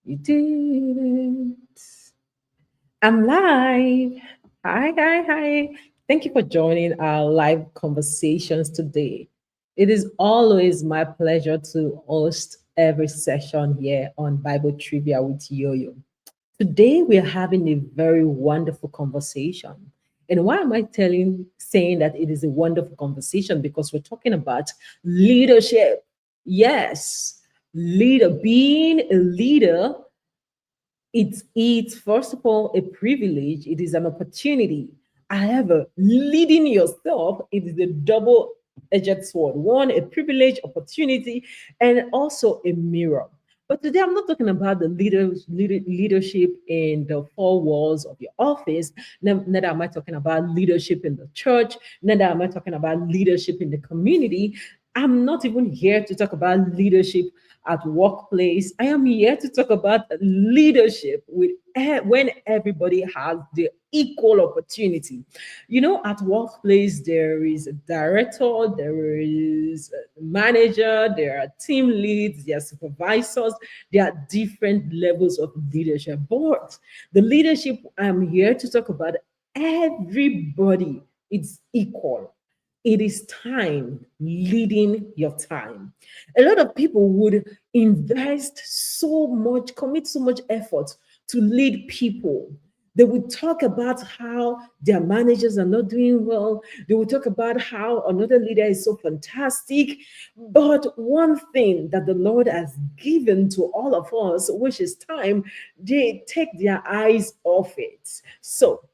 You did it. I'm live. Hi, hi, hi. Thank you for joining our live conversations today. It is always my pleasure to host every session here on Bible Trivia with Yoyo. Today we're having a very wonderful conversation. And why am I saying that it is a wonderful conversation? Because we're talking about leadership. Yes, being a leader, it's first of all a privilege, it is an opportunity. However, leading yourself, it is a double-edged sword. One, a privilege, opportunity, and also a mirror. But today I'm not talking about the leadership in the four walls of your office. Neither am I talking about leadership in the church. Neither am I talking about leadership in the community. I'm not even here to talk about leadership at workplace. I am here to talk about leadership when everybody has the equal opportunity. You know, at workplace, there is a director, there is a manager, there are team leads, there are supervisors, there are different levels of leadership. But the leadership I'm here to talk about, everybody, it's equal. It is time, leading your time. A lot of people would invest so much, commit so much effort to lead people. They would talk about how their managers are not doing well. They would talk about how another leader is so fantastic. But one thing that the Lord has given to all of us, which is time, they take their eyes off it. So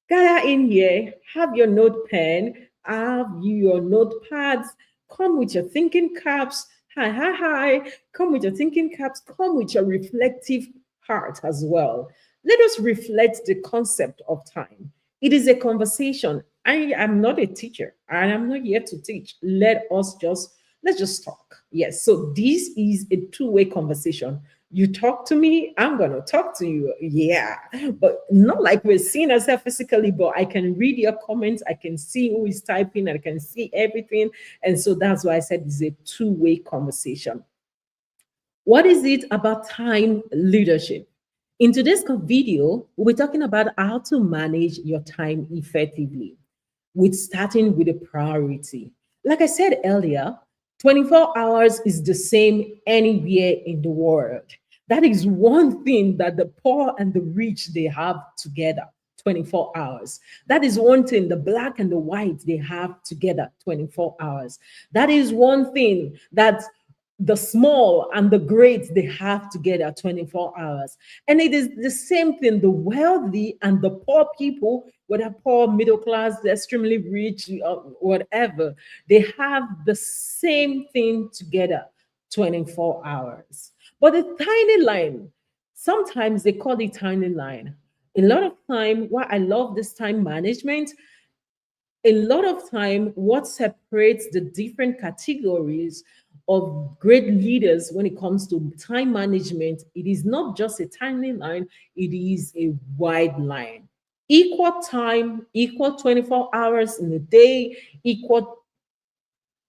gather in here, have your note pen, have your notepads, come with your thinking caps. Hi, hi, hi. Come with your thinking caps, come with your reflective heart as well. Let us reflect the concept of time. It is a conversation. I am not a teacher and I'm not here to teach. Let's just talk. Yes. So this is a two-way conversation. You talk to me, I'm gonna talk to you. Yeah, but not like we're seeing ourselves physically, but I can read your comments, I can see who is typing, I can see everything. And so that's why I said it's a two-way conversation. What is it about time leadership? In today's video, we'll be talking about how to manage your time effectively, with starting with a priority. Like I said earlier, 24 hours is the same anywhere in the world. That is one thing that the poor and the rich they have together. 24 hours. That is one thing the black and the white they have together. 24 hours. That is one thing that the small and the great they have together. 24 hours. And it is the same thing the wealthy and the poor people, whether poor, middle class, extremely rich, whatever, they have the same thing together. 24 hours. But the tiny line, sometimes they call it tiny line. A lot of time, why I love this time management, a lot of time, what separates the different categories of great leaders when it comes to time management, it is not just a tiny line, it is a wide line. Equal time, equal 24 hours in a day, equal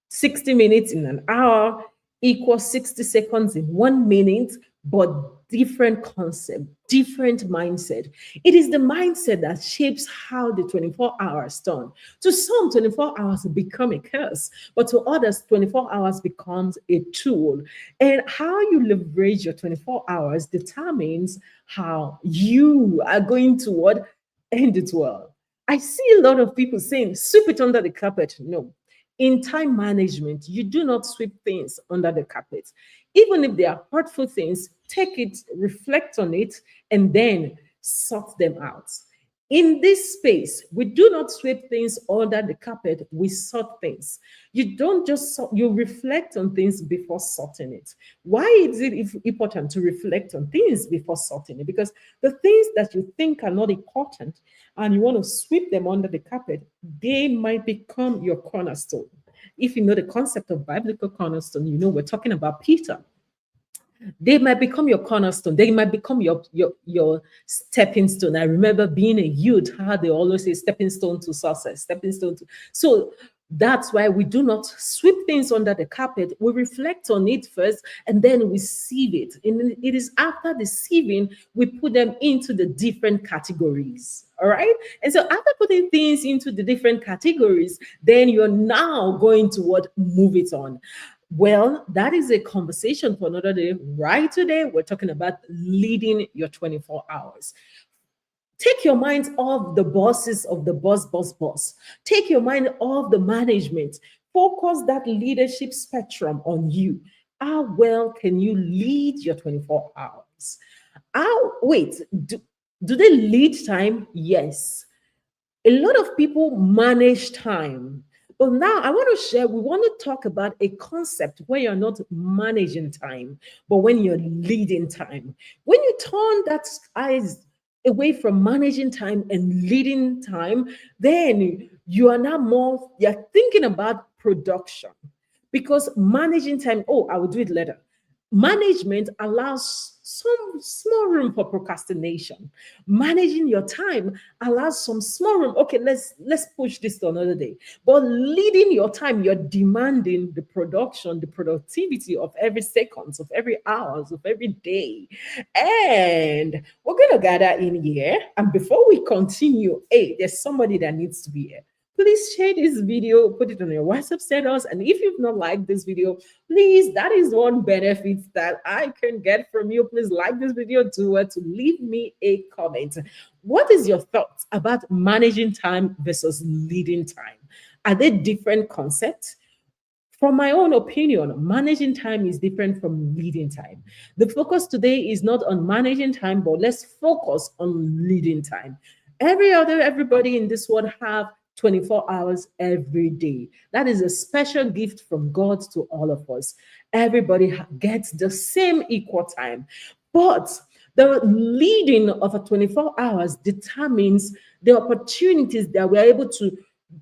60 minutes in an hour, equals 60 seconds in 1 minute, but different concept, different mindset. It is the mindset that shapes how the 24 hours turn. To some, 24 hours become a curse, but to others, 24 hours becomes a tool. And how you leverage your 24 hours determines how you are going to what? End it well. I see a lot of people saying, sweep it under the carpet. No, in time management, you do not sweep things under the carpet. Even if they are hurtful things, take it, reflect on it, and then sort them out. In this space, we do not sweep things under the carpet, we sort things. You don't just sort, you reflect on things before sorting it. Why is it important to reflect on things before sorting it? Because the things that you think are not important and you want to sweep them under the carpet, they might become your cornerstone. If you know the concept of biblical cornerstone, you know we're talking about Peter. They might become your cornerstone. They might become your stepping stone. I remember being a youth, how they always say stepping stone to success, stepping stone to. So That's why we do not sweep things under the carpet. We reflect on it first and then we sieve it. And it is after the sieving we put them into the different categories. All right. And so after putting things into the different categories, then you're now going to what move it on. Well, that is a conversation for another day. Right today, we're talking about leading your 24 hours. Take your mind off the bosses of the boss. Take your mind off the management. Focus that leadership spectrum on you. How well can you lead your 24 hours? Wait, do they lead time? Yes. A lot of people manage time. But now we want to talk about a concept where you're not managing time, but when you're leading time. When you turn that eyes away from managing time and leading time, then you're thinking about production. Because managing time, oh, I will do it later. Management allows some small room for procrastination. Managing your time allows some small room. Okay, let's push this to another day. But leading your time, you're demanding the production, the productivity of every seconds, of every hours, of every day. And we're gonna gather in here. And before we continue, hey, there's somebody that needs to be here. Please share this video, put it on your WhatsApp status. And if you've not liked this video, please, that is one benefit that I can get from you. Please like this video, do it to leave me a comment. What is your thoughts about managing time versus leading time? Are they different concepts? From my own opinion, managing time is different from leading time. The focus today is not on managing time, but let's focus on leading time. Everybody in this world have 24 hours every day. That is a special gift from God to all of us. Everybody gets the same equal time. But the leading of a 24 hours determines the opportunities that we're able to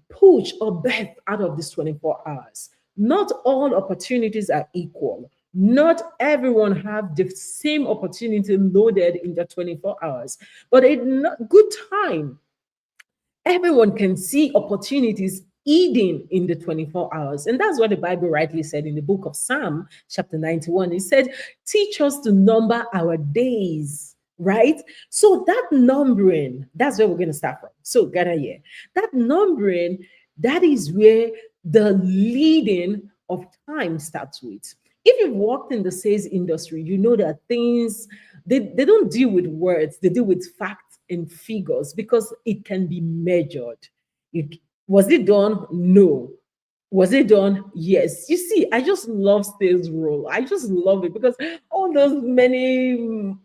push or birth out of these 24 hours. Not all opportunities are equal. Not everyone have the same opportunity loaded in the 24 hours. But a good time, everyone can see opportunities eating in the 24 hours. And that's what the Bible rightly said in the book of Psalm, chapter 91. It said, teach us to number our days, right? So that numbering, that's where we're going to start from. So, gather here. That numbering, that is where the leading of time starts with. If you've worked in the sales industry, you know that things, they don't deal with words, they deal with facts and figures because it can be measured. Was it done? No. Was it done? Yes. You see, I just love sales role. I just love it because all those many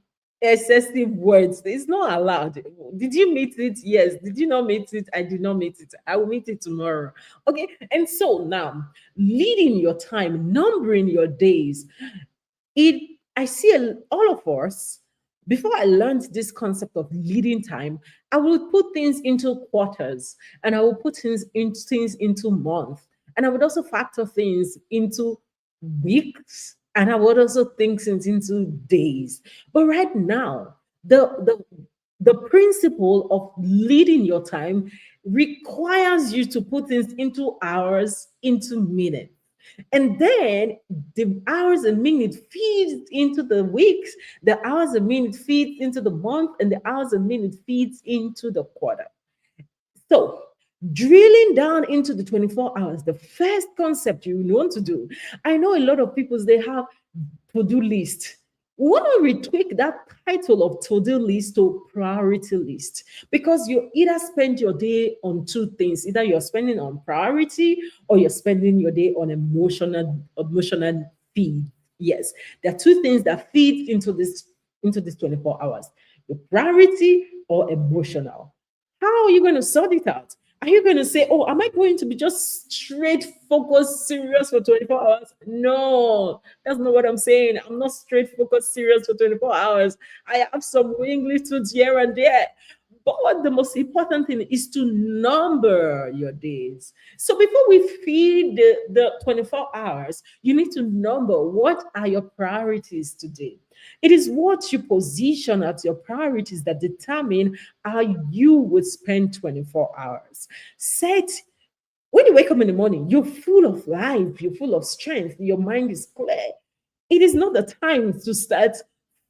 excessive words, it's not allowed. Did you meet it? Yes. Did you not meet it? I did not meet it. I will meet it tomorrow. Okay. And so now, leading your time, numbering your days, I see all of us. Before I learned this concept of leading time, I would put things into quarters and I would put things into months. And I would also factor things into weeks and I would also think things into days. But right now, the principle of leading your time requires you to put things into hours, into minutes. And then the hours and minutes feeds into the weeks, the hours and minutes feeds into the month, and the hours and minutes feeds into the quarter. So, drilling down into the 24 hours, the first concept you want to do, I know a lot of people, they have to-do list. We want to retweak that title of to-do list to priority list because you either spend your day on two things. Either you're spending on priority or you're spending your day on emotional feed. Yes, there are two things that feed into this 24 hours: your priority or emotional. How are you going to sort it out? Are you going to say, oh, am I going to be just straight focused serious for 24 hours? No, that's not what I'm saying. I'm not straight focused serious for 24 hours. I have some English tools here and there. But the most important thing is to number your days. So before we feed the 24 hours, you need to number what are your priorities today. It is what you position as your priorities that determine how you would spend 24 hours. Set When you wake up in the morning, you're full of life, you're full of strength, your mind is clear. It is not the time to start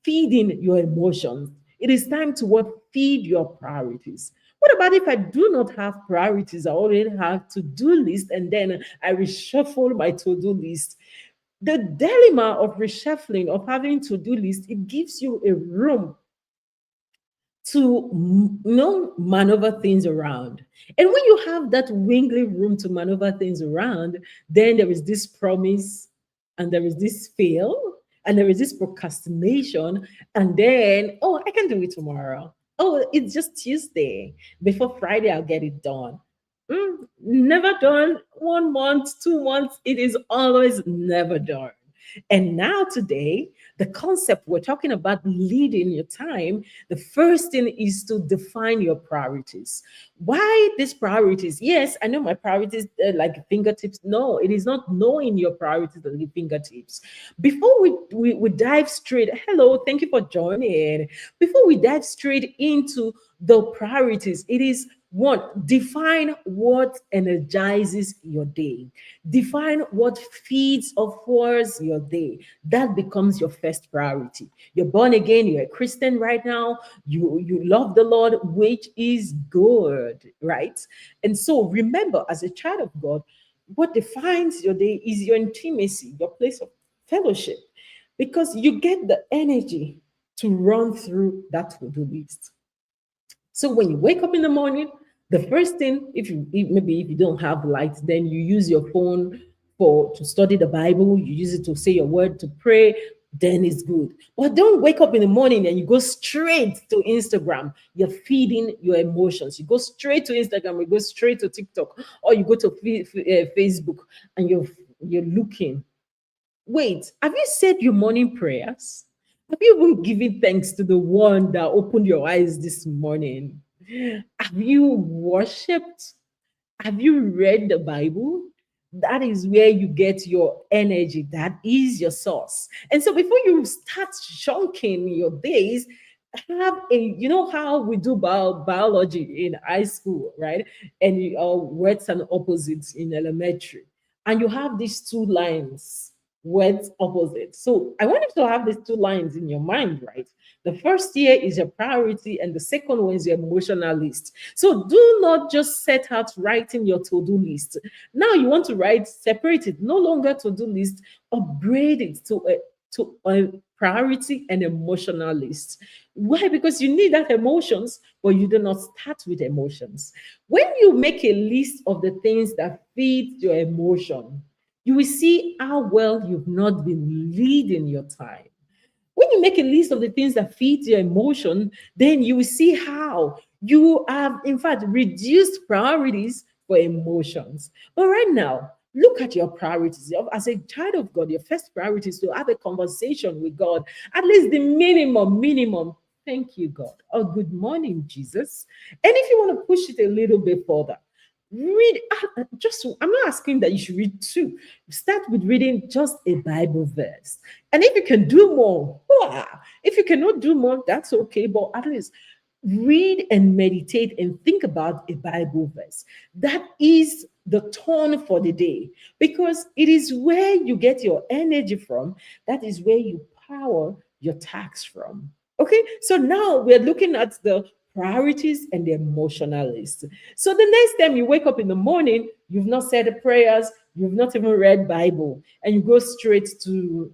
feeding your emotions. It is time to what? Feed your priorities. What about if I do not have priorities? I already have to-do list and then I reshuffle my to-do list. The dilemma of reshuffling, of having to-do list, it gives you a room to maneuver things around. And when you have that wingly room to maneuver things around, then there is this promise, and there is this fail, and there is this procrastination, and then, oh, I can do it tomorrow. Oh, it's just Tuesday. Before Friday, I'll get it done. Never done. 1 month, 2 months, it is always never done. And now, today, the concept we're talking about, leading your time, the first thing is to define your priorities. Why these priorities? Yes, I know my priorities like fingertips. No, it is not knowing your priorities at the fingertips. Before we dive straight, hello, thank you for joining. Before we dive straight into the priorities, it is one, define what energizes your day. Define what feeds or fuels your day. That becomes your first priority. You're born again, you're a Christian right now, you love the Lord, which is good, right? And so remember, as a child of God, what defines your day is your intimacy, your place of fellowship, because you get the energy to run through that to-do list. So when you wake up in the morning, the first thing, maybe if you don't have lights, then you use your phone for to study the Bible. You use it to say your word, to pray. Then it's good. But don't wake up in the morning and you go straight to Instagram. You're feeding your emotions. You go straight to Instagram. You go straight to TikTok, or you go to Facebook, and you're looking. Wait, have you said your morning prayers? Have you even given thanks to the one that opened your eyes this morning? Have you worshipped? Have you read the Bible? That is where you get your energy. That is your source. And so before you start chunking your days, have a, you know how we do biology in high school, right? And words and opposites in elementary. And you have these two lines, words opposite. So I want you to have these two lines in your mind, right? The first year is your priority, and the second one is your emotional list. So do not just set out writing your to-do list. Now you want to write, separate it, no longer to-do list, upgrade it to a priority and emotional list. Why? Because you need that emotions, but you do not start with emotions. When you make a list of the things that feed your emotion, you will see how well you've not been leading your time. When you make a list of the things that feed your emotion, then you will see how you have, in fact, reduced priorities for emotions. But right now, look at your priorities. As a child of God, your first priority is to have a conversation with God, at least the minimum. Thank you, God. Oh, good morning, Jesus. And if you want to push it a little bit further, read just, I'm not asking that you should read two. Start with reading just a Bible verse. And if you can do more, wow. If you cannot do more, that's okay, but at least read and meditate and think about a Bible verse. That is the tone for the day, because it is where you get your energy from. That is where you power your tasks from. Okay, so now we're looking at the priorities and the emotional list. So the next time you wake up in the morning, you've not said the prayers, you've not even read Bible, and you go straight to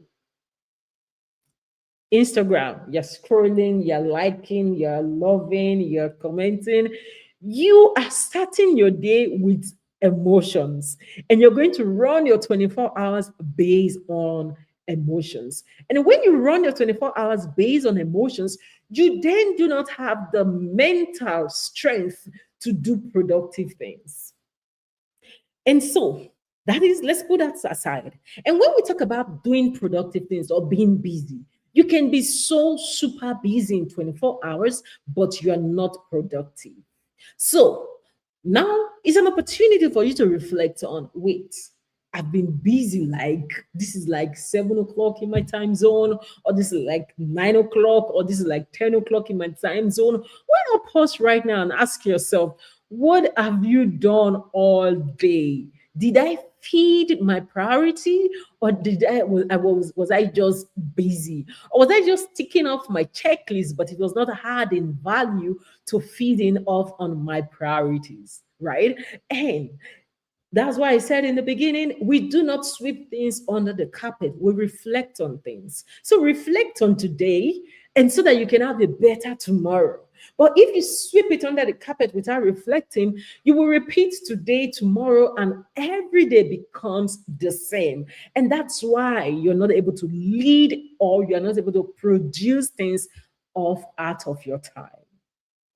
Instagram. You're scrolling, you're liking, you're loving, you're commenting. You are starting your day with emotions, and you're going to run your 24 hours based on emotions. And when you run your 24 hours based on emotions, you then do not have the mental strength to do productive things. And so that is, let's put that aside. And when we talk about doing productive things or being busy, you can be so super busy in 24 hours, but you are not productive. So now is an opportunity for you to reflect on, wait, I've been busy, like this is like 7 o'clock in my time zone, or this is like 9 o'clock, or this is like 10 o'clock in my time zone. Why not pause right now and ask yourself, What have you done all day? Did I feed my priority, or did was I just busy? Or was I just ticking off my checklist, but it was not adding value to feeding off on my priorities, right? And that's why I said in the beginning, we do not sweep things under the carpet. We reflect on things. So reflect on today, and so that you can have a better tomorrow. But if you sweep it under the carpet without reflecting, you will repeat today, tomorrow, and every day becomes the same. And that's why you're not able to lead, or you're not able to produce things off out of your time.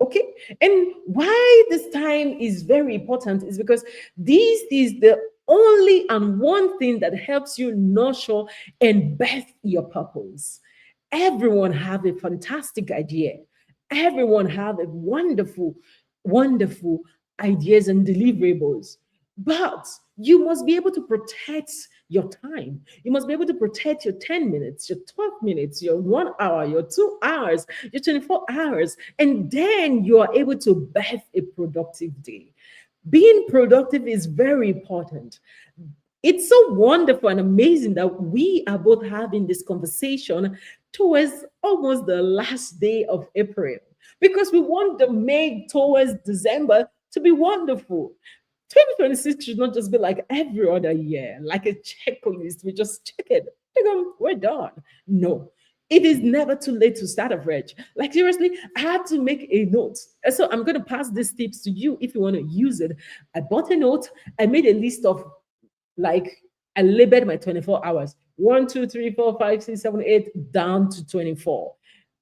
Okay. And why this time is very important is because this is the only and one thing that helps you nurture and birth your purpose. Everyone have a fantastic idea. Everyone have a wonderful, wonderful ideas and deliverables. But you must be able to protect your time. You must be able to protect your 10 minutes, your 12 minutes, your 1 hour, your 2 hours, your 24 hours. And then you are able to birth a productive day. Being productive is very important. It's so wonderful and amazing that we are both having this conversation towards almost the last day of April, because we want the May towards December to be wonderful. 2026 should not just be like every other year, like a checklist. We just check it. We're done. No, it is never too late to start afresh. Like seriously, I had to make a note. And so I'm going to pass these tips to you if you want to use it. I bought a note. I made a list of, like, I labeled my 24 hours. 1, 2, 3, 4, 5, 6, 7, 8, down to 24.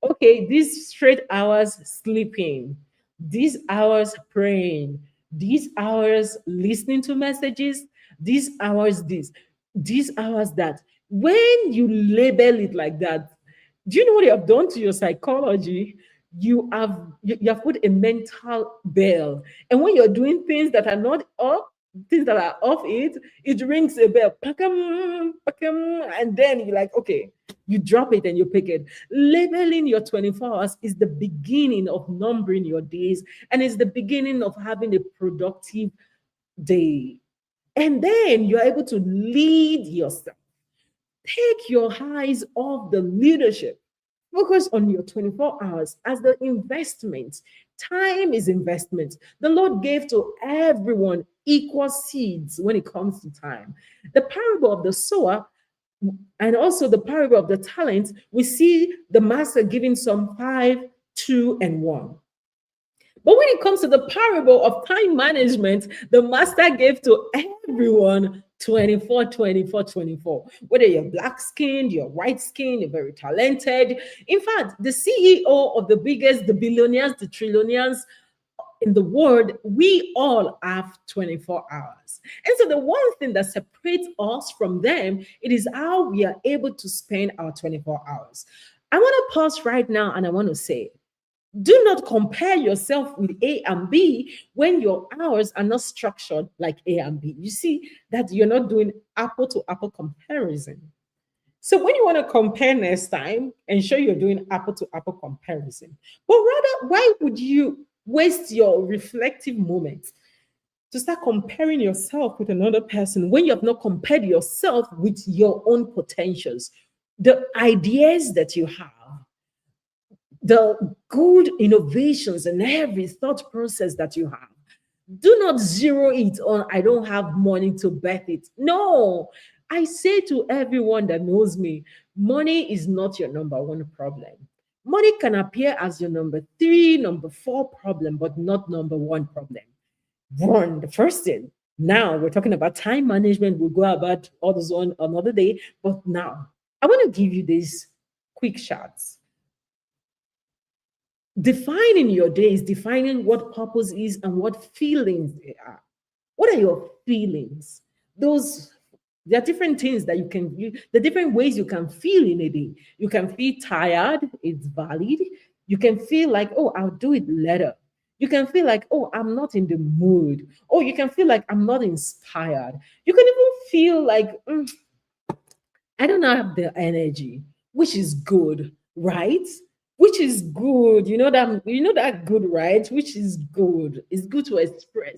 Okay, these straight hours sleeping, these hours praying, these hours listening to messages, these hours this, these hours that. When you label it like that, do you know what you have done to your psychology? You have put a mental bell, and when you're doing things that are not up, things that are off it, it rings a bell, pakam, pakam, and then you're like, okay, you drop it and you pick it. Labeling your 24 hours is the beginning of numbering your days, and it's the beginning of having a productive day. And then you're able to lead yourself. Take your eyes off the leadership. Focus on your 24 hours as the investment. Time is investment. The Lord gave to everyone equal seeds when it comes to time. The parable of the sower and also the parable of the talents, we see the master giving some five, two, and one. But when it comes to the parable of time management, the master gave to everyone 24, 24, 24. Whether you're black skinned, you're white skinned, you're very talented. In fact, the CEO of the biggest, the billionaires, the trillionaires in the world, we all have 24 hours. And so the one thing that separates us from them, it is how we are able to spend our 24 hours. I want to pause right now and I want to say, do not compare yourself with A and B when your hours are not structured like A and B. You see that you're not doing apple to apple comparison. So when you want to compare next time, ensure you're doing apple to apple comparison. But rather, why would you waste your reflective moment to start comparing yourself with another person when you have not compared yourself with your own potentials, the ideas that you have, the good innovations and every thought process that you have? Do not zero it on, I don't have money to bet it. No, I say to everyone that knows me, money is not your number one problem. Money can appear as your number three, number four problem, but not number one problem. One, the first thing. Now we're talking about time management. We'll go about all this on another day. But now I want to give you these quick shots. Defining your days, defining what purpose is and what feelings they are. What are your feelings? Those, there are different things that the different ways you can feel in a day. You can feel tired, it's valid. You can feel like, oh, I'll do it later. You can feel like, oh, I'm not in the mood. Oh, you can feel like I'm not inspired. You can even feel like, I don't have the energy, which is good, right? which is good. You know that good, right? Which is good. It's good to express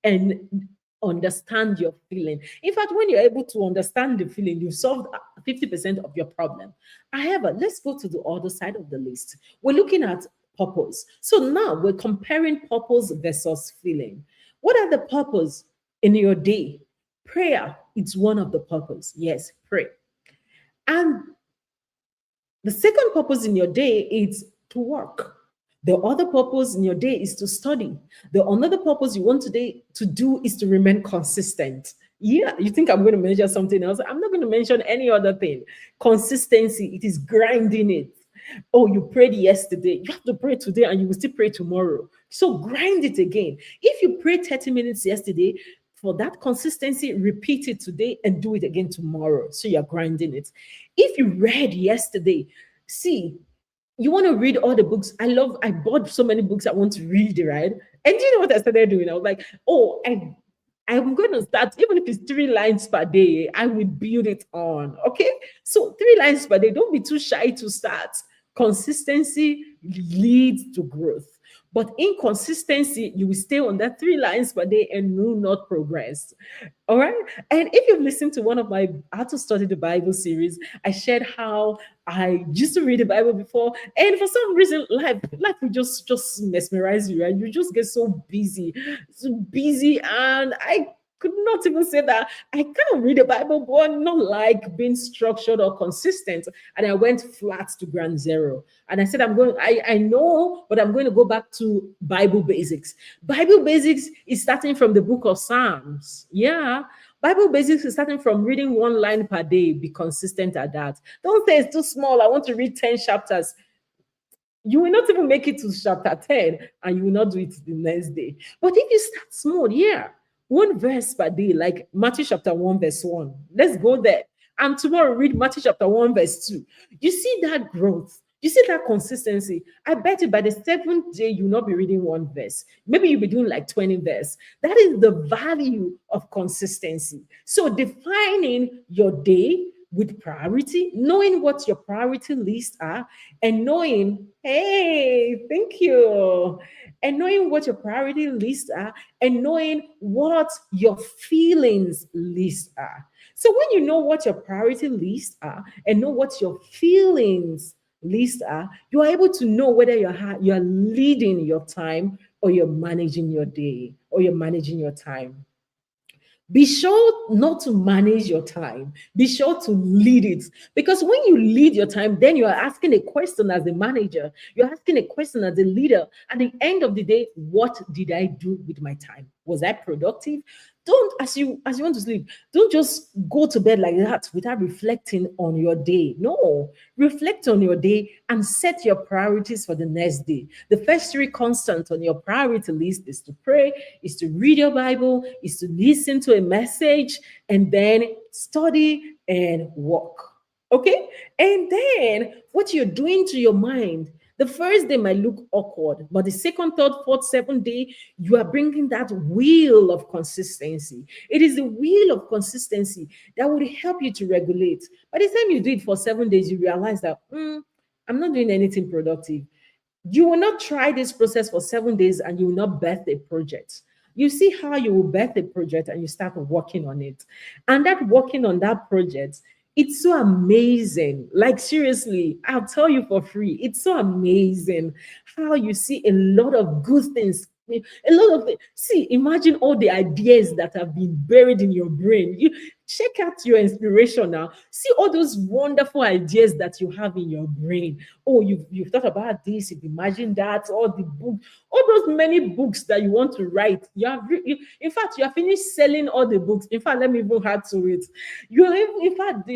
and understand your feeling. In fact, when you're able to understand the feeling, you've solved 50% of your problem. However, let's go to the other side of the list. We're looking at purpose. So now we're comparing purpose versus feeling. What are the purpose in your day? Prayer, it's one of the purpose. Yes, pray. And the second purpose in your day is to work. The other purpose in your day is to study. The another purpose you want today to do is to remain consistent. Yeah, you think I'm going to mention something else? I'm not going to mention any other thing. Consistency, it is grinding it. Oh, you prayed yesterday. You have to pray today and you will still pray tomorrow. So grind it again. If you prayed 30 minutes yesterday, for that consistency, repeat it today and do it again tomorrow. So you're grinding it. If you read yesterday, see, you want to read all the books. I bought so many books I want to read, right? And do you know what I started doing? I was like, oh, I'm going to start, even if it's 3 lines per day, I will build it on. Okay. So 3 lines per day. Don't be too shy to start. Consistency leads to growth. But inconsistency, you will stay on that 3 lines per day and will not progress. All right. And if you've listened to one of my How to Study the Bible series, I shared how I used to read the Bible before, and for some reason, life will just mesmerize you, and you just get so busy, and I could not even say that I can't read the Bible, but not like being structured or consistent. And I went flat to ground zero. And I said, I know, but I'm going to go back to Bible basics. Bible basics is starting from the book of Psalms. Yeah. Bible basics is starting from reading 1 line per day. Be consistent at that. Don't say it's too small. I want to read 10 chapters. You will not even make it to chapter 10 and you will not do it the next day. But if you start small, yeah, 1 verse per day, like Matthew chapter 1, verse 1. Let's go there. And tomorrow read Matthew chapter 1, verse 2. You see that growth. You see that consistency. I bet you by the 7th day, you'll not be reading 1 verse. Maybe you'll be doing like 20 verse. That is the value of consistency. So defining your day with priority, knowing what your priority lists are, and knowing, hey, thank you, and knowing what your priority lists are, and knowing what your feelings lists are. So when you know what your priority lists are and know what your feelings lists are, you are able to know whether you're leading your time or you're managing your day or you're managing your time. Be sure not to manage your time. Be sure to lead it. Because when you lead your time, then you are asking a question as a manager. You're asking a question as a leader. At the end of the day, what did I do with my time? Was I productive? Don't, as you want to sleep, don't just go to bed like that without reflecting on your day. No, reflect on your day and set your priorities for the next day. The first three constants on your priority list is to pray, is to read your Bible, is to listen to a message, and then study and work. Okay? And then what you're doing to your mind, the first day might look awkward, but the second, third, fourth, seventh day, you are bringing that wheel of consistency. It is the wheel of consistency that will help you to regulate. By the time you do it for 7 days, you realize that I'm not doing anything productive. You will not try this process for 7 days and you will not birth a project. You see how you will birth a project and you start working on it. And that working on that project, it's so amazing. Like, seriously, I'll tell you for free. It's so amazing how you see a lot of good things. A lot of things. See, imagine all the ideas that have been buried in your brain. You check out your inspiration now. See all those wonderful ideas that you have in your brain. Oh, you've thought about this, you've imagined that, all the book, all those many books that you want to write. In fact, you have finished selling all the books. In fact, let me even add to it. In fact,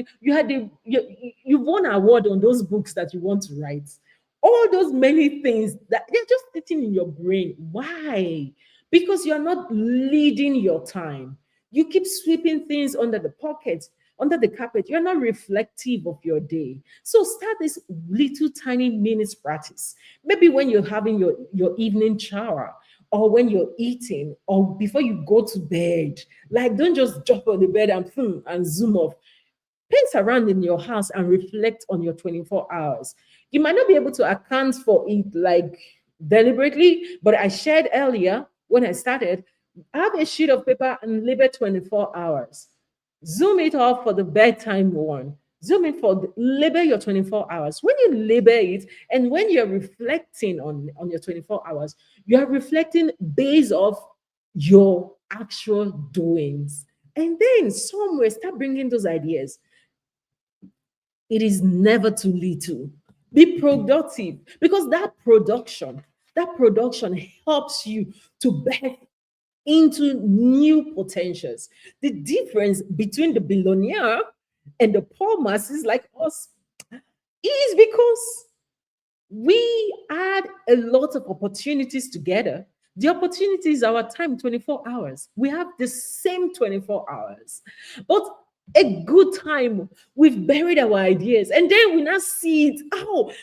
you've won an award on those books that you want to write. All those many things that they're just sitting in your brain. Why? Because you're not leading your time. You keep sweeping things under the pocket, under the carpet. You're not reflective of your day. So start this little tiny minutes practice. Maybe when you're having your evening shower, or when you're eating, or before you go to bed. Like, don't just jump on the bed and zoom off. Pace around in your house and reflect on your 24 hours. You might not be able to account for it like deliberately, but I shared earlier when I started, have a sheet of paper and label 24 hours. Zoom it off for the bedtime one. Zoom in for label your 24 hours. When you label it and when you're reflecting on your 24 hours, you are reflecting based off your actual doings. And then somewhere start bringing those ideas. It is never too little. Be productive because that production helps you to birth into new potentials. The difference between the billionaire and the poor masses like us is because we add a lot of opportunities together. The opportunity is our time, 24 hours. We have the same 24 hours. But a good time, we've buried our ideas and then we now see it. Oh,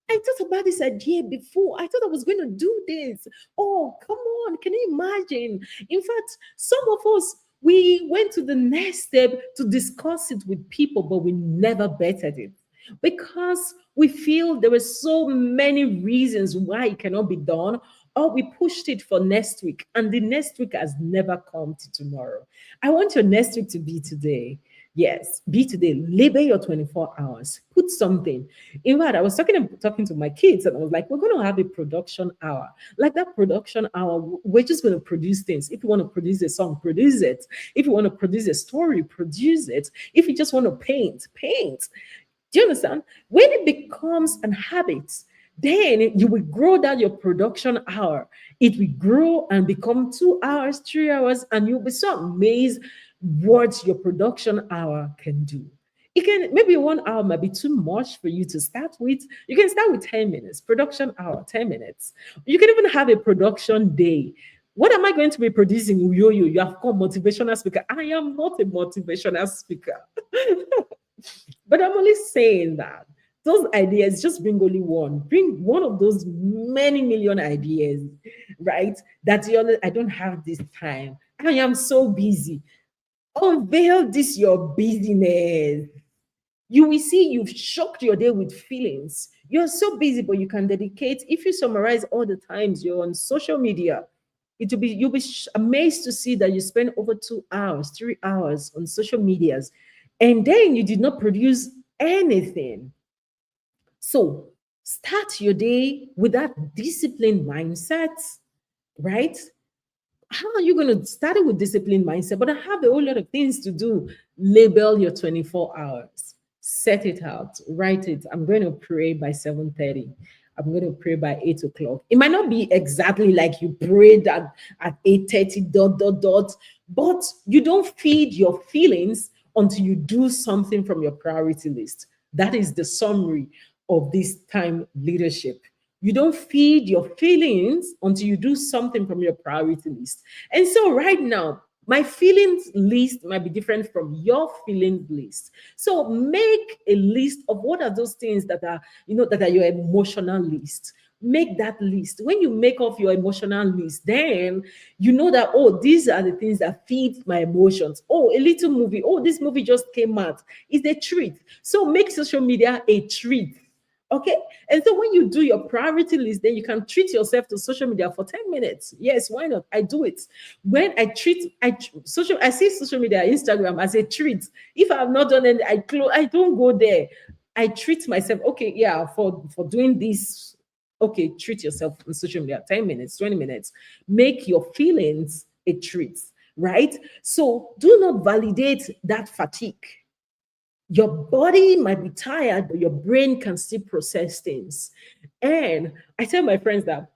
I thought about this idea before. I thought I was going to do this. Oh, come on. Can you imagine? In fact, some of us, we went to the next step to discuss it with people, but we never bettered it because we feel there were so many reasons why it cannot be done, or we pushed it for next week, and the next week has never come to tomorrow. I want your next week to be today. Yes, be today. Labor your 24 hours. Put something. In fact, I was talking to my kids, and I was like, we're going to have a production hour. Like that production hour, we're just going to produce things. If you want to produce a song, produce it. If you want to produce a story, produce it. If you just want to paint, paint. Do you understand? When it becomes an habit, then you will grow that your production hour. It will grow and become 2 hours, 3 hours, and you'll be so amazed what your production hour can do. It can maybe 1 hour might be too much for you to start with. You can start with 10 minutes, production hour, 10 minutes. You can even have a production day. What am I going to be producing? Yoyo, you have called motivational speaker. I am not a motivational speaker. But I'm only saying that those ideas just bring only one. Bring one of those many million ideas, right? That I don't have this time. I am so busy. Unveil this your busyness. You will see you've shocked your day with feelings. You're so busy, but you can dedicate. If you summarize all the times you're on social media, you'll be amazed to see that you spend over 2 hours, 3 hours on social medias, and then you did not produce anything. So start your day with that disciplined mindset, right? How are you going to start it with disciplined mindset? But I have a whole lot of things to do. Label your 24 hours. Set it out. Write it. I'm going to pray by 7:30. I'm going to pray by 8 o'clock. It might not be exactly like you prayed at 8:30, dot, dot, dot, but you don't feed your feelings until you do something from your priority list. That is the summary of this time leadership. You don't feed your feelings until you do something from your priority list. And so, right now, my feelings list might be different from your feelings list. So, make a list of what are those things that are, that are your emotional list. Make that list. When you make off your emotional list, then you know that, oh, these are the things that feed my emotions. Oh, a little movie. Oh, this movie just came out. It's a treat. So, make social media a treat. Okay. And so when you do your priority list, then you can treat yourself to social media for 10 minutes. Yes, why not? I do it. When I see social media, Instagram as a treat. If I have not done it, I don't go there. I treat myself. Okay, yeah, for doing this. Okay, treat yourself on social media 10 minutes, 20 minutes. Make your feelings a treat, right? So do not validate that fatigue. Your body might be tired, but your brain can still process things. And I tell my friends that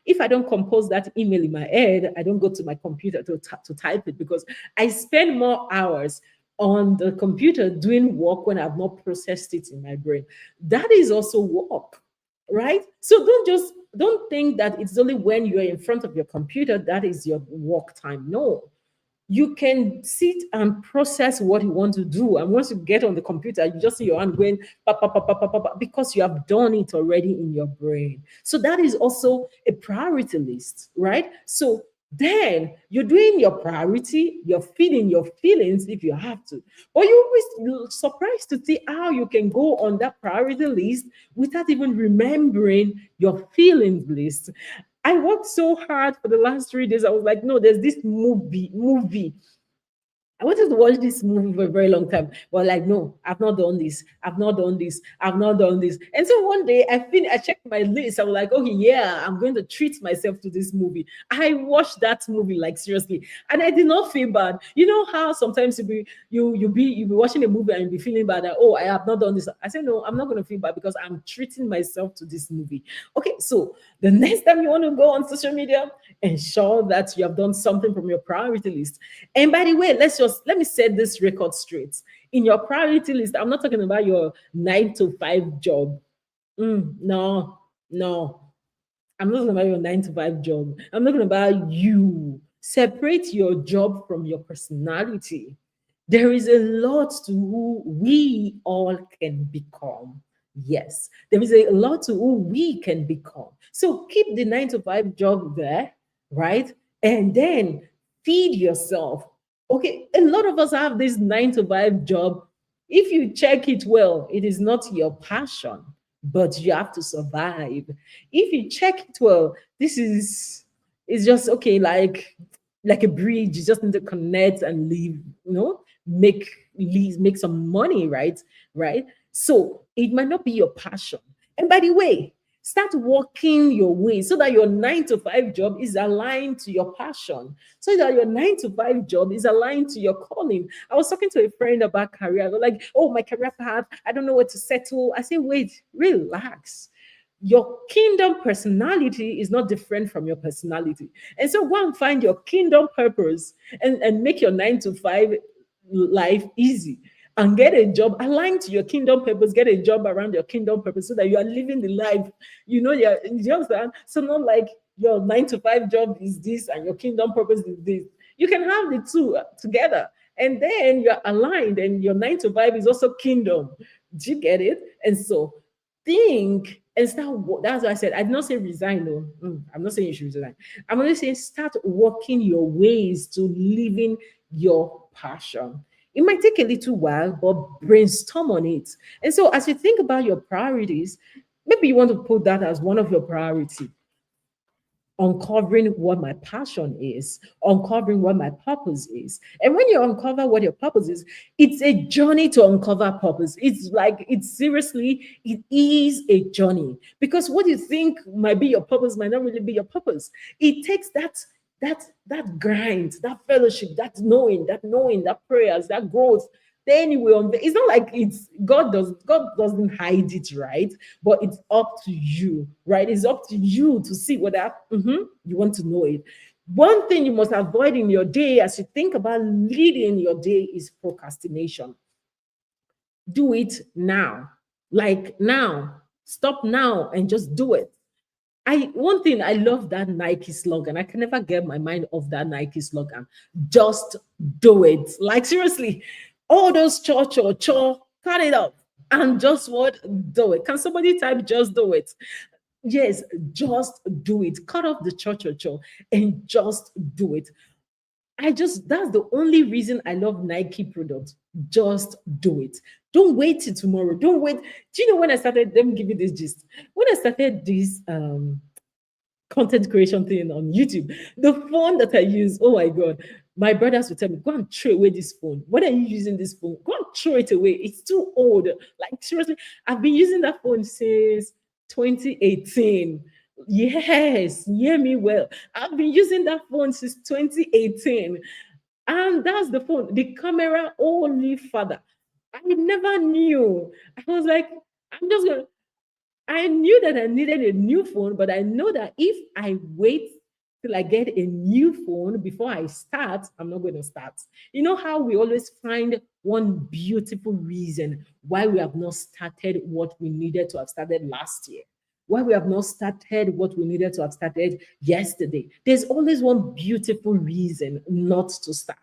if I don't compose that email in my head, I don't go to my computer to type it because I spend more hours on the computer doing work when I've not processed it in my brain. That is also work, right? So don't think that it's only when you're in front of your computer that is your work time. No, you can sit and process what you want to do. And once you get on the computer, you just see your hand going pa, pa, pa, pa, pa, pa, pa, because you have done it already in your brain. So that is also a priority list, right? So Then you're doing your priority, you're feeding your feelings if you have to. But you're surprised to see how you can go on that priority list without even remembering your feelings list. I worked so hard for the last 3 days. I was like, no, there's this movie I wanted to watch this movie for a very long time. But like, no, I've not done this. I've not done this. I've not done this. And so one day I checked my list. I was like, okay, yeah, I'm going to treat myself to this movie. I watched that movie like seriously. And I did not feel bad. You know how sometimes you be watching a movie and you be feeling bad that, oh, I have not done this. I said, no, I'm not gonna feel bad because I'm treating myself to this movie. Okay, so the next time you want to go on social media, ensure that you have done something from your priority list. And by the way, let me set this record straight. In your priority list, I'm not talking about your 9 to 5 job. No, no. I'm not talking about your 9 to 5 job. I'm talking about you. Separate your job from your personality. There is a lot to who we all can become. Yes, there is a lot to who we can become. So keep the 9 to 5 job there, right? And then feed yourself. Okay, a lot of us have this 9 to 5 job. If you check it well, it is not your passion, but you have to survive. If you check it well, this is it's just okay, like a bridge. You just need to connect and leave, make some money, right? Right. So it might not be your passion. And by the way, start working your way so that your 9 to 5 job is aligned to your passion, so that your 9 to 5 job is aligned to your calling. I was talking to a friend about career. They're like, oh, my career path, I don't know where to settle. I say, wait, relax. Your kingdom personality is not different from your personality. And so go and find your kingdom purpose and make your 9 to 5 life easy and get a job aligned to your kingdom purpose. Get a job around your kingdom purpose so that you are living the life. You understand? So not like your 9 to 5 job is this and your kingdom purpose is this. You can have the two together. And then you're aligned and your 9 to 5 is also kingdom. Do you get it? And so think and start. That's why I said I did not say resign. No, I'm not saying you should resign. I'm only saying start working your ways to living your passion. It might take a little while, but brainstorm on it. And so, as you think about your priorities, maybe you want to put that as one of your priorities, uncovering what my passion is, uncovering what my purpose is. And when you uncover what your purpose is, it's a journey to uncover purpose. It is a journey because what you think might be your purpose might not really be your purpose. It takes that grind, that fellowship, that knowing, that prayers, that growth. Then you will. It's not like God doesn't hide it, right? But it's up to you, right? It's up to you to see whether you want to know it. One thing you must avoid in your day as you think about leading your day is procrastination. Do it now, like now. Stop now and just do it. I One thing I love that Nike slogan. I can never get my mind off that Nike slogan. Just do it. Like seriously, all those cho, cut it up and just what do it. Can somebody type just do it? Yes, just do it. Cut off the cho and just do it. That's the only reason I love Nike products. Just do it. Don't wait till tomorrow. Don't wait. Do you know when I started? Let me give you this gist. When I started this content creation thing on YouTube, the phone that I use, oh my God, my brothers would tell me, go and throw away this phone. What are you using this phone? Go and throw it away. It's too old. Like seriously, I've been using that phone since 2018. Yes, hear me well. I've been using that phone since 2018. And that's the phone. The camera, only father. I never knew. I was like, I'm just gonna I knew that I needed a new phone, but I know that if I wait till I get a new phone before I start, I'm not going to start. You know how we always find one beautiful reason why we have not started what we needed to have started last year? Why we have not started what we needed to have started yesterday? There's always one beautiful reason not to start.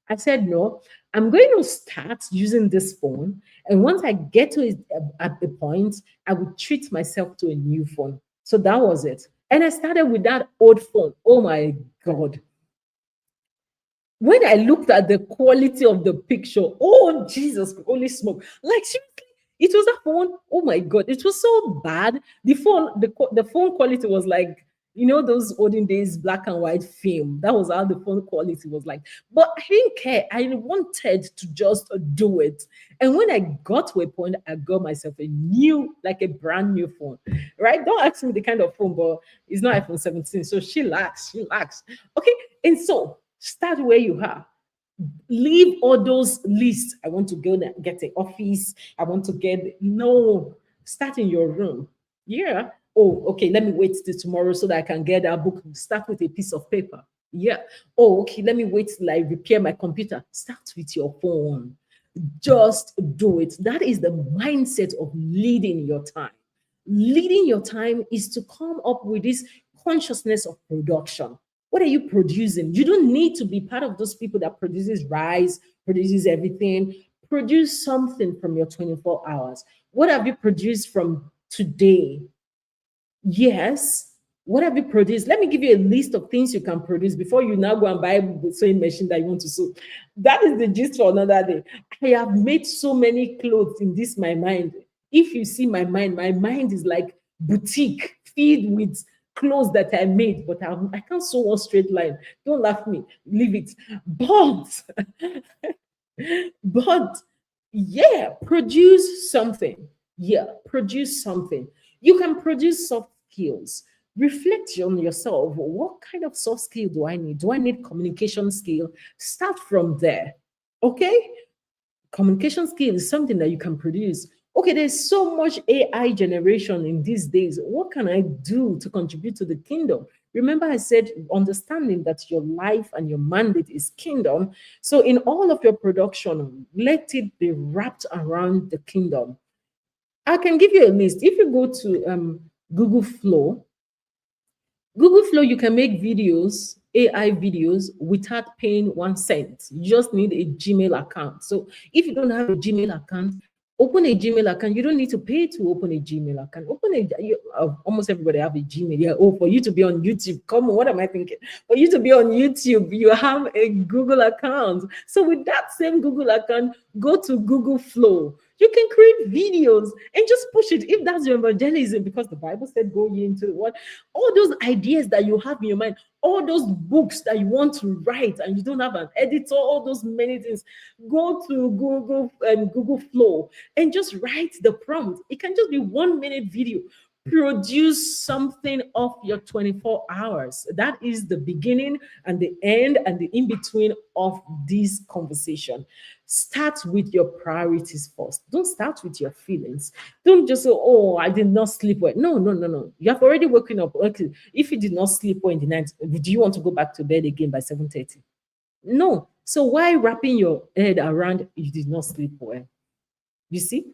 I said, no, I'm going to start using this phone. And once I get to it at the point, I would treat myself to a new phone. So that was it. And I started with that old phone. Oh my God. When I looked at the quality of the picture, oh Jesus, holy smoke! Like seriously, it was a phone. Oh my God, it was so bad. The phone quality was like, those olden days black and white film. That was how the phone quality was like. But I didn't care. I wanted to just do it. And when I got to a point, I got myself a new, like a brand new phone. Right? Don't ask me the kind of phone, but it's not iPhone 17. So she lacks. She lacks. Okay. And so start where you are. Leave all those lists. I want to go and get an office. I want to get no. Start in your room. Yeah. Oh, okay. Let me wait till tomorrow so that I can get that book. Start with a piece of paper. Yeah. Oh, okay. Let me wait till I repair my computer. Start with your phone. Just do it. That is the mindset of leading your time. Leading your time is to come up with this consciousness of production. What are you producing? You don't need to be part of those people that produces rice, produces everything. Produce something from your 24 hours. What have you produced from today? Yes. What have you produced? Let me give you a list of things you can produce before you now go and buy the sewing machine that you want to sew. That is the gist for another day. I have made so many clothes in this my mind. If you see my mind is like boutique filled with clothes that I made, but I can't sew one straight line. Don't laugh me, leave it. But but yeah, produce something. Yeah, produce something. You can produce soft skills. Reflect on yourself. What kind of soft skill do I need? Do I need communication skill? Start from there. Okay? Communication skill is something that you can produce. Okay, there's so much AI generation in these days. What can I do to contribute to the kingdom? Remember, I said understanding that your life and your mandate is kingdom. So, in all of your production, let it be wrapped around the kingdom. I can give you a list. If you go to Google Flow, Google Flow, you can make videos, AI videos, without paying 1 cent. You just need a Gmail account. So if you don't have a Gmail account, open a Gmail account. You don't need to pay to open a Gmail account. Almost everybody have a Gmail. Yeah. Oh, for you to be on YouTube, come on, what am I thinking? For you to be on YouTube, you have a Google account. So with that same Google account, go to Google Flow. You can create videos and just push it if that's your evangelism, because the Bible said, go ye into the world. All those ideas that you have in your mind, all those books that you want to write and you don't have an editor, all those many things, go to Google Flow and just write the prompt. It can just be 1 minute video. Produce something of your 24 hours. That is the beginning and the end and the in between of this conversation. Start with your priorities first. Don't start with your feelings. Don't just say, oh, I did not sleep well. No, no, no, no. You have already woken up. Okay. If you did not sleep well in the night, do you want to go back to bed again by 7:30? No. So why wrapping your head around you did not sleep well? You see?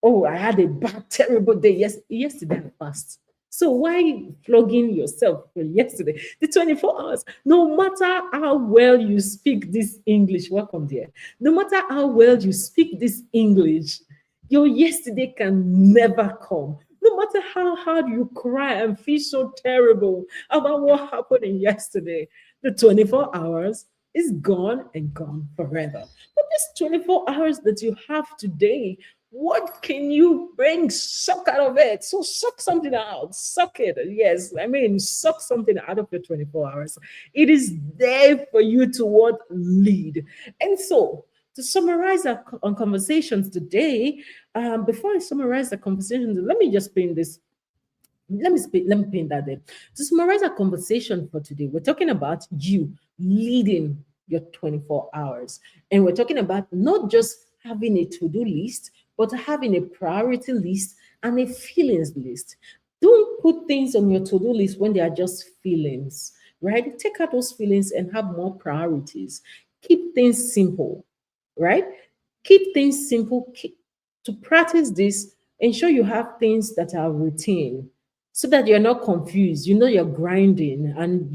Oh, I had a bad, terrible day. Yesterday I fast. So why flogging yourself for yesterday? The 24 hours. No matter how well you speak this English, welcome there. No matter how well you speak this English, your yesterday can never come. No matter how hard you cry and feel so terrible about what happened in yesterday, the 24 hours is gone and gone forever. But this 24 hours that you have today, what can you bring? Suck out of it. So suck something out. Suck it. Yes, I mean, suck something out of your 24 hours. It is there for you to what? Lead. And so, to summarize our on conversations today, before I summarize the conversations, let me just paint this. Let me paint that there. To summarize our conversation for today, we're talking about you leading your 24 hours. And we're talking about not just having a to-do list, but having a priority list and a feelings list. Don't put things on your to-do list when they are just feelings, right? Take out those feelings and have more priorities. Keep things simple, right? Keep things simple. To practice this, ensure you have things that are routine so that you're not confused. You know you're grinding, and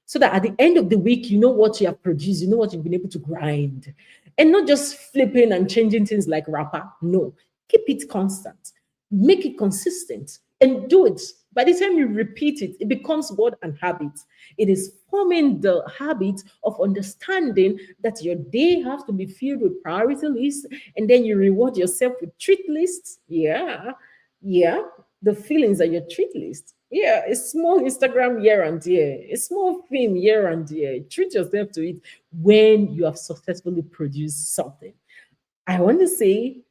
so that at the end of the week, you know what you have produced, you know what you've been able to grind, and not just flipping and changing things like wrapper. No, keep it constant, make it consistent, and do it By the time you repeat it, it becomes word and habit. It is forming the habit of understanding that your day has to be filled with priority lists, and then you reward yourself with treat lists. Yeah, yeah. The feelings are your treat list. Yeah, a small Instagram here and there, a small film here and there. Treat yourself to it when you have successfully produced something. I want to say,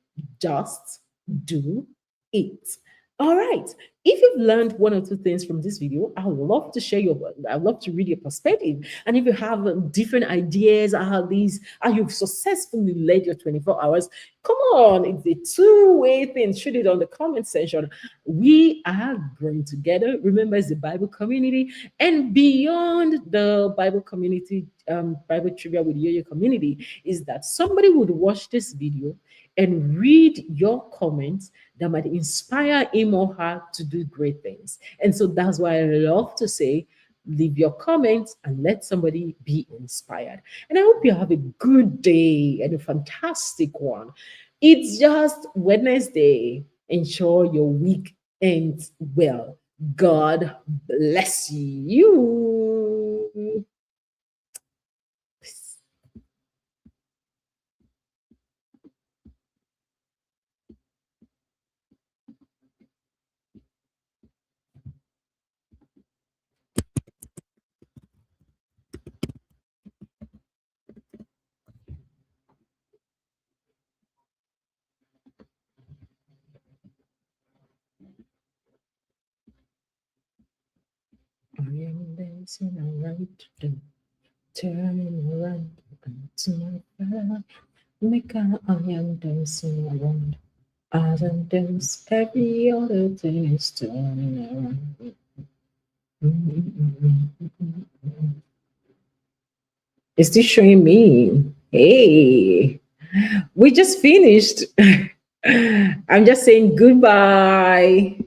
just do it. All right. If you've learned one or two things from this video, I would love to share your, I'd love to read your perspective. And if you have different ideas, how you've successfully led your 24 hours, come on, it's a two-way thing. Shoot it on the comment section. We are growing together. Remember, it's the Bible community, and beyond the Bible community, Bible trivia with Yoyo community, is that somebody would watch this video and read your comments that might inspire him or her to do great things. And so that's why I love to say, leave your comments and let somebody be inspired. And I hope you have a good day and a fantastic one. It's just Wednesday. Ensure your week ends well. God bless you. I am dancing around, turning around to my back. Make I am dancing around. As I dance, every other thing is turning around. Is this showing me? Hey, we just finished. I'm just saying goodbye.